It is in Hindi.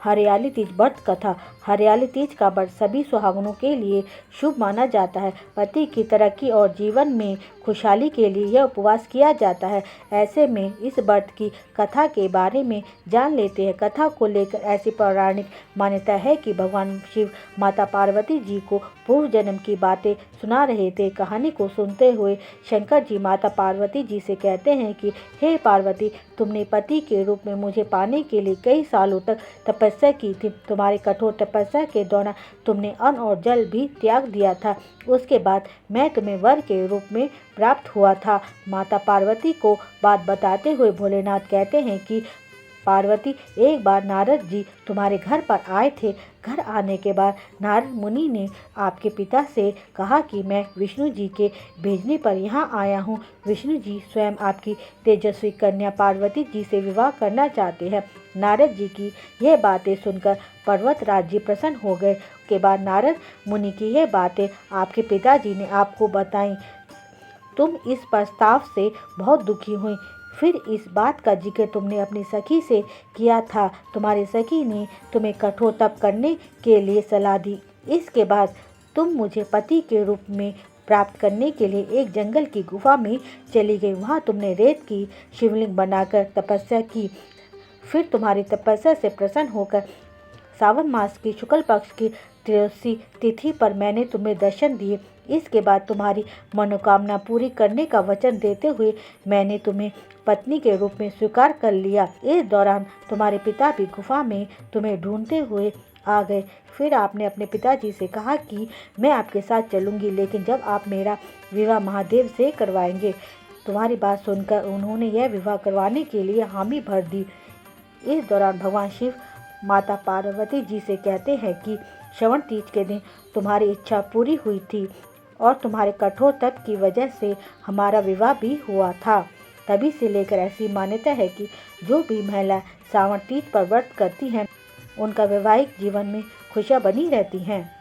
हरियाली तीज व्रत कथा। हरियाली तीज का व्रत सभी सुहागनों के लिए शुभ माना जाता है। पति की तरक्की और जीवन में खुशहाली के लिए यह उपवास किया जाता है। ऐसे में इस व्रत की कथा के बारे में जान लेते हैं। कथा को लेकर ऐसी पौराणिक मान्यता है कि भगवान शिव माता पार्वती जी को पूर्व जन्म की बातें सुना रहे थे। कहानी को सुनते हुए शंकर जी माता पार्वती जी से कहते हैं कि हे पार्वती, तुमने पति के रूप में मुझे पाने के लिए कई सालों तक तपस्या की थी। तुम्हारी कठोर तपस्या के दौरान तुमने अन्न और जल भी त्याग दिया था। उसके बाद मैं तुम्हें वर के रूप में प्राप्त हुआ था। माता पार्वती को बात बताते हुए भोलेनाथ कहते हैं कि पार्वती, एक बार नारद जी तुम्हारे घर पर आए थे। घर आने के बाद नारद मुनि ने आपके पिता से कहा कि मैं विष्णु जी के भेजने पर यहाँ आया हूँ। विष्णु जी स्वयं आपकी तेजस्वी कन्या पार्वती जी से विवाह करना चाहते हैं। नारद जी की यह बातें सुनकर पर्वतराज जी प्रसन्न हो गए। के बाद नारद मुनि की यह बातें आपके पिताजी ने आपको बताई। तुम इस प्रस्ताव से बहुत दुखी हुई। फिर इस बात का जिक्र तुमने अपनी सखी से किया था। तुम्हारी सखी ने तुम्हें कठोर तप करने के लिए सलाह दी। इसके बाद तुम मुझे पति के रूप में प्राप्त करने के लिए एक जंगल की गुफा में चली गई। वहाँ तुमने रेत की शिवलिंग बनाकर तपस्या की। फिर तुम्हारी तपस्या से प्रसन्न होकर सावन मास की शुक्ल पक्ष की त्रयोदशी तिथि पर मैंने तुम्हें दर्शन दिए। इसके बाद तुम्हारी मनोकामना पूरी करने का वचन देते हुए मैंने तुम्हें पत्नी के रूप में स्वीकार कर लिया। इस दौरान तुम्हारे पिता भी गुफा में तुम्हें ढूंढते हुए आ गए। फिर आपने अपने पिताजी से कहा कि मैं आपके साथ चलूंगी, लेकिन जब आप मेरा विवाह महादेव से करवाएंगे। तुम्हारी बात सुनकर उन्होंने यह विवाह करवाने के लिए हामी भर दी। इस दौरान भगवान शिव माता पार्वती जी से कहते हैं कि श्रवण तीज के दिन तुम्हारी इच्छा पूरी हुई थी और तुम्हारे कठोर तप की वजह से हमारा विवाह भी हुआ था। तभी से लेकर ऐसी मान्यता है कि जो भी महिला श्रावण तीज पर व्रत करती हैं, उनका वैवाहिक जीवन में खुशियाँ बनी रहती हैं।